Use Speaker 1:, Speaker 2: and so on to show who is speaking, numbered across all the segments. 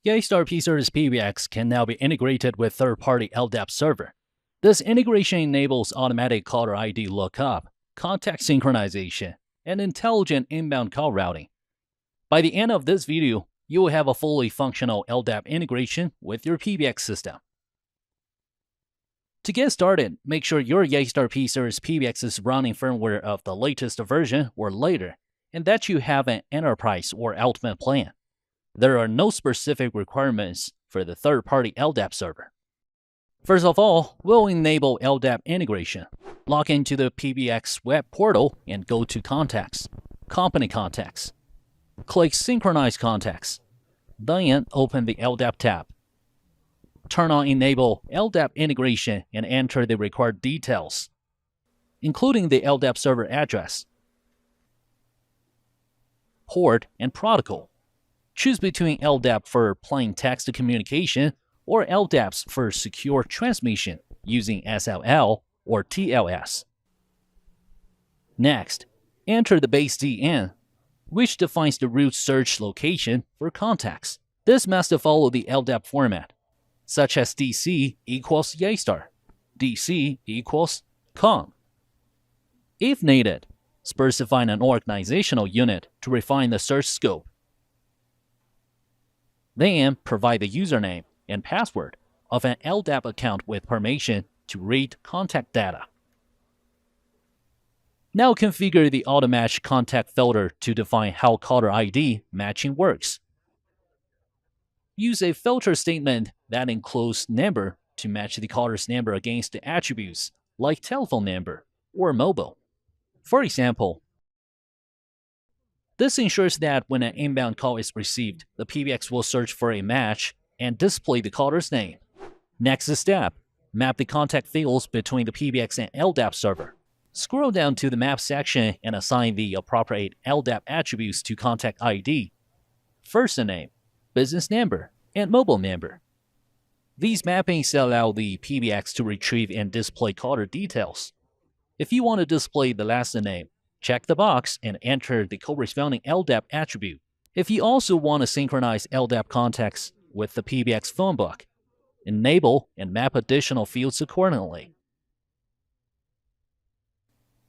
Speaker 1: Yeastar P-Series PBX can now be integrated with third-party LDAP server. This integration enables automatic caller ID lookup, contact synchronization, and intelligent inbound call routing. By the end of this video, you will have a fully functional LDAP integration with your PBX system. To get started, make sure your Yeastar P-Series PBX is running firmware of the latest version or later, and that you have an enterprise or ultimate plan. There are no specific requirements for the third-party LDAP server. First of all, we'll enable LDAP integration. Log into the PBX web portal and go to Contacts, Company Contacts. Click Synchronize Contacts. Then open the LDAP tab. Turn on Enable LDAP integration and enter the required details, including the LDAP server address, port, and protocol. Choose between LDAP for plain text communication or LDAPs for secure transmission using SLL or TLS. Next, enter the base DN, which defines the root search location for contacts. This must follow the LDAP format, such as DC equals Yeastar, DC equals com. If needed, specify an organizational unit to refine the search scope. Then provide the username and password of an LDAP account with permission to read contact data. Now configure the auto-match contact filter to define how caller ID matching works. Use a filter statement that includes number to match the caller's number against the attributes like telephone number or mobile. For example, this ensures that when an inbound call is received, the PBX will search for a match and display the caller's name. Next step, map the contact fields between the PBX and LDAP server. Scroll down to the Map section and assign the appropriate LDAP attributes to contact ID, first name, business number, and mobile number. These mappings allow the PBX to retrieve and display caller details. If you want to display the last name, check the box and enter the corresponding LDAP attribute. If you also want to synchronize LDAP contacts with the PBX Phonebook, enable and map additional fields accordingly.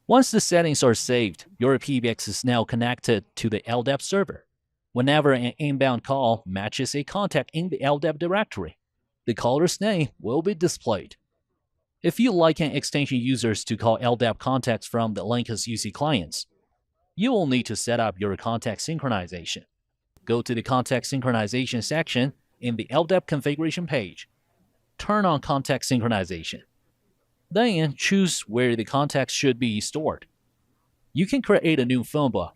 Speaker 1: Once the settings are saved, your PBX is now connected to the LDAP server. Whenever an inbound call matches a contact in the LDAP directory, the caller's name will be displayed. If you like an extension users to call LDAP contacts from the Linux UC clients, you will need to set up your contact synchronization. Go to the contact synchronization section in the LDAP configuration page. Turn on contact synchronization. Then choose where the contacts should be stored. You can create a new phonebook,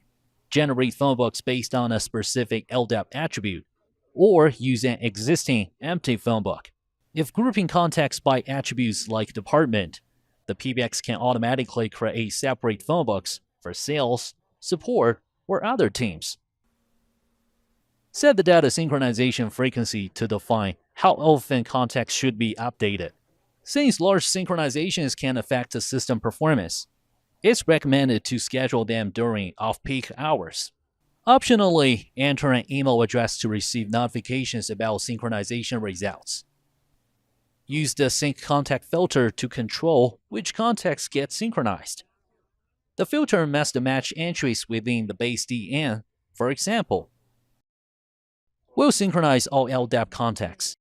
Speaker 1: generate phonebooks based on a specific LDAP attribute, or use an existing empty phonebook. If grouping contacts by attributes like department, the PBX can automatically create separate phonebooks for sales, support, or other teams. Set the data synchronization frequency to define how often contacts should be updated. Since large synchronizations can affect the system performance, it's recommended to schedule them during off-peak hours. Optionally, enter an email address to receive notifications about synchronization results. Use the Sync Contact filter to control which contacts get synchronized. The filter must match entries within the base DN. For example, we'll synchronize all LDAP contacts.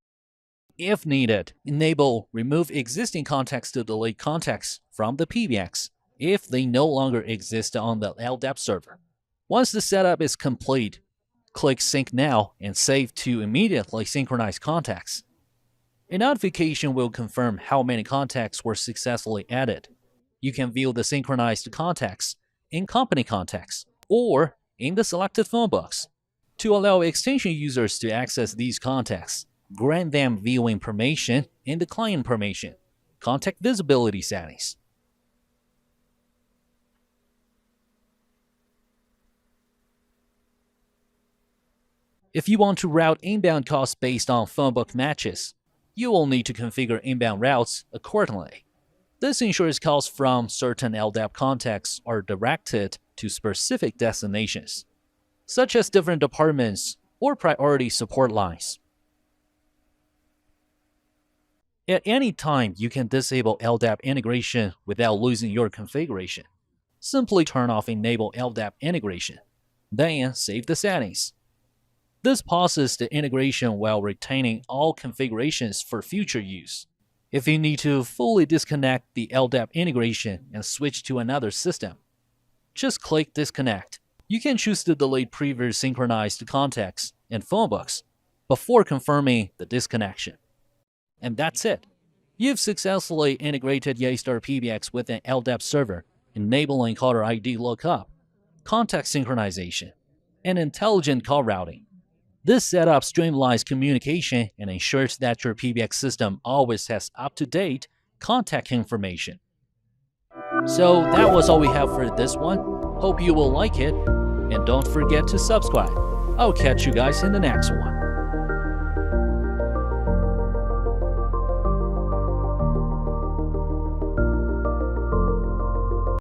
Speaker 1: If needed, enable Remove Existing Contacts to delete contacts from the PBX if they no longer exist on the LDAP server. Once the setup is complete, click Sync Now and save to immediately synchronize contacts. A notification will confirm how many contacts were successfully added. You can view the synchronized contacts in Company Contacts or in the selected phonebooks. To allow extension users to access these contacts, grant them viewing permission in the Client Permission, Contact Visibility settings. If you want to route inbound calls based on phonebook matches, you will need to configure inbound routes accordingly. This ensures calls from certain LDAP contacts are directed to specific destinations, such as different departments or priority support lines. At any time, you can disable LDAP integration without losing your configuration. Simply turn off Enable LDAP integration, then save the settings. This pauses the integration while retaining all configurations for future use. If you need to fully disconnect the LDAP integration and switch to another system, just click Disconnect. You can choose to delete previous synchronized contacts and phonebooks before confirming the disconnection. And that's it. You've successfully integrated Yeastar PBX with an LDAP server, enabling caller ID lookup, contact synchronization, and intelligent call routing. This setup streamlines communication and ensures that your PBX system always has up-to-date contact information. So that was all we have for this one. Hope you will like it, and don't forget to subscribe. I'll catch you guys in the next one.